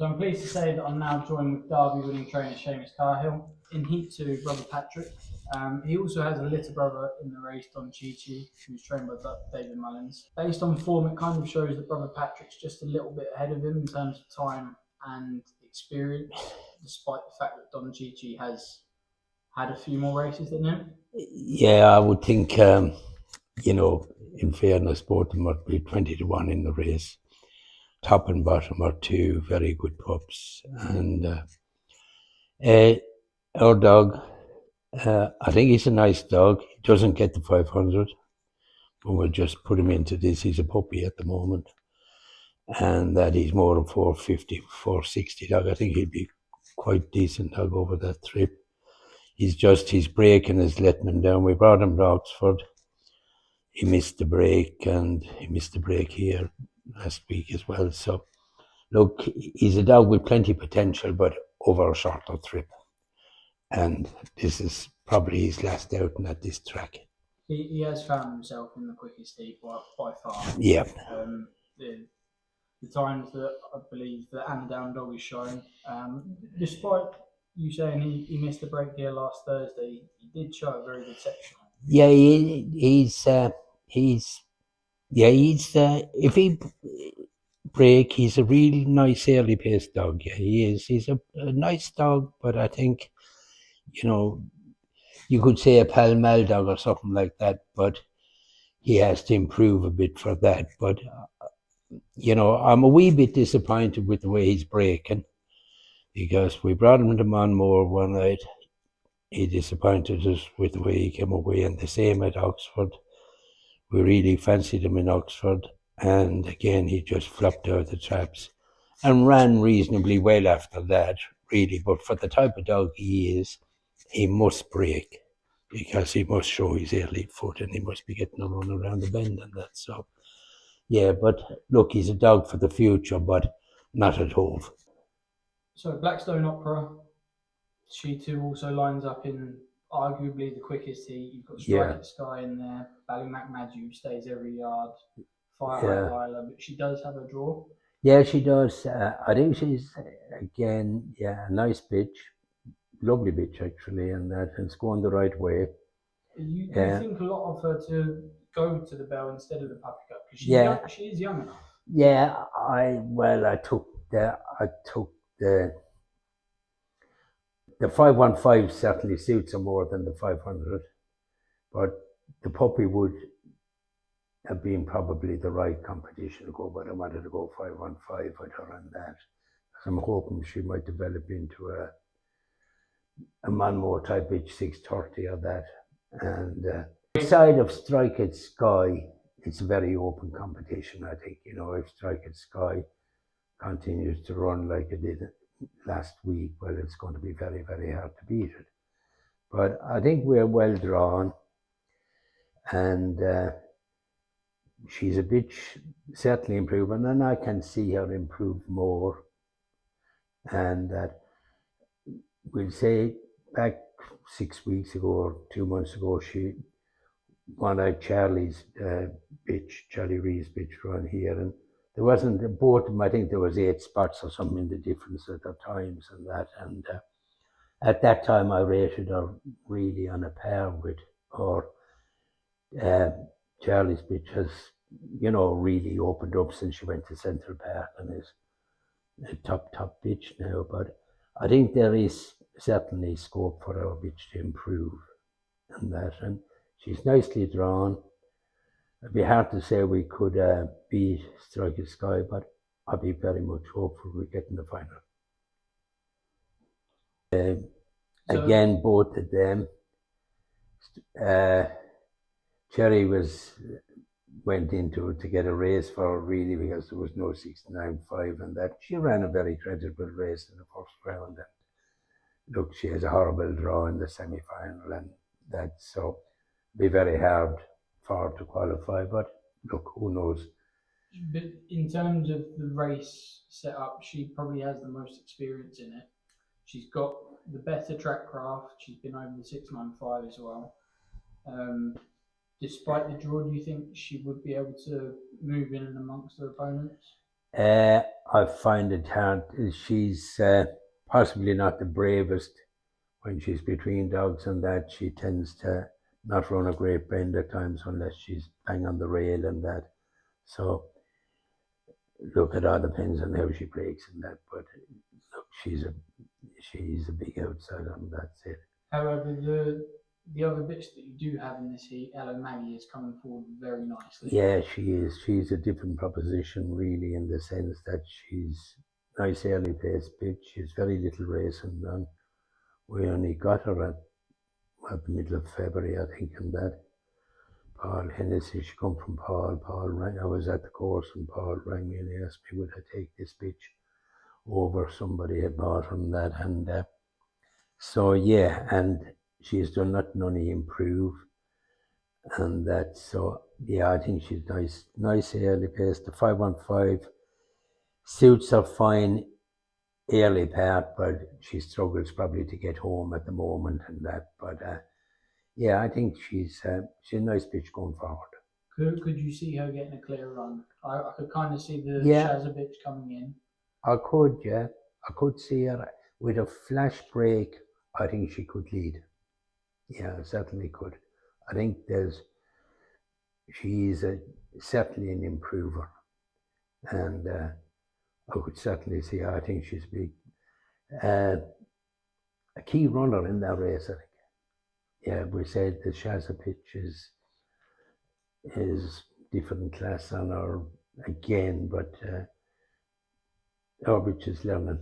So I'm pleased to say that I'm now joined with Derby winning trainer Seamus Cahill. In Heat 2, brother Patrick. He also has a little brother in the race, Don Chichi, who's trained by David Mullins. Based on form, it kind of shows that brother Patrick's just a little bit ahead of him in terms of time and experience, despite the fact that Don Chichi has had a few more races than him. Yeah, I would think, in fairness, both of them would be 20-1 in the race. Top and bottom are two very good pups. And our dog, I think he's a nice dog. He doesn't get the 500. But we'll just put him into this. He's a puppy at the moment. And that he's more a 450, 460 dog. I think he'd be quite decent dog over that trip. His braking is letting him down. We brought him to Oxford. He missed the break, and he missed the break here last week as well. So, look, he's a dog with plenty of potential, but over a shorter trip. And this is probably his last outing at this track. He has found himself in the quickest heat by far. Yeah. The times that I believe that Annadown Dog is shown, despite you saying he missed the break here last Thursday, he did show a very good section. Yeah, if he break, he's a real nice early pace dog. Yeah, he is. He's a nice dog, but I think, you could say a Pall Mall dog or something like that, but he has to improve a bit for that. But, I'm a wee bit disappointed with the way he's breaking, because we brought him to Monmore one night. He disappointed us with the way he came away, and the same at Oxford. We really fancied him in Oxford, and again he just flopped out the traps and ran reasonably well after that, really. But for the type of dog he is, he must break, because he must show his early foot, and he must be getting a run around the bend and that. So, yeah, but look, he's a dog for the future, but not at Hove. So Blackstone Opera, she too also lines up in arguably the quickest heat. You've got Strike at the Sky in there. Ballymac Madu stays every yard. Fire High Lila, but she does have a draw. Yeah, she does. I think she's, again, a nice bitch. Lovely bitch, actually, and it's going the right way. You think a lot of her to go to the Belle instead of the Puppy Cup, because she is young enough. Yeah, I took the 515 certainly suits her more than the 500, but the puppy would have been probably the right competition to go, but I wanted to go 515 with her on that. I'm hoping she might develop into a Monmore type bitch 630 or that. And outside of Strike at Sky, it's a very open competition, I think. If Strike at Sky continues to run like it did last week, well, it's going to be very, very hard to beat it. But I think we're well drawn, and she's a bitch, certainly improving, and I can see her improve more. And that, we'll say, back 6 weeks ago or 2 months ago, she won out Charlie Ree's bitch run here, and there wasn't, both of them, I think there was 8 spots or something in the difference at the times and that, and at that time I rated her really on a par with, or Charlie's bitch has, really opened up since she went to Central Park and is a top bitch now. But I think there is certainly scope for our bitch to improve and that, and she's nicely drawn. It'd be hard to say we could beat Strike at Sky, but I'd be very much hopeful we get in the final. Again, both of them. Cherry went into it to get a race for her, really, because there was no 69.5 and that. She ran a very credible race in the first round, and look, she has a horrible draw in the semi-final and that, so it'd be very hard for her to qualify, but look, who knows. But in terms of the race setup, she probably has the most experience in it. She's got the better track craft. She's been over the 695 as well. Despite the draw, do you think she would be able to move in and amongst her opponents? I find it hard. She's possibly not the bravest when she's between dogs, and that she tends to not run a great bend at times unless she's bang on the rail and that. So look, it all depends on how she breaks and that. But look, she's a big outsider, and that's it. However, the other bitch that you do have in this heat, Ella Maggie, is coming forward very nicely. Yeah, she is. She's a different proposition, really, in the sense that she's nice early pace bitch. She's very little racing done. We only got her at the middle of February, I think, and that. Paul Hennessy, she come from Paul. Paul rang. I was at the course, and Paul rang me and he asked me would I take this bitch over. Somebody had bought her and that, and so yeah, and she's done nothing only improve, and that. So yeah, I think she's nice early pace. The 515 suits her fine early part, but she struggles probably to get home at the moment and that. But yeah, I think she's a nice bitch going forward. Could you see her getting a clear run? I could kind of see the Yeah. Shazza bitch coming in. I could, yeah. I could see her with a flash break. I think she could lead. Yeah, certainly could. I think she's certainly an improver, and I could certainly see her. I think she's big. A key runner in that race, I think. Yeah, we said the Shazza pitch is different class on her again, but our bitch is learning.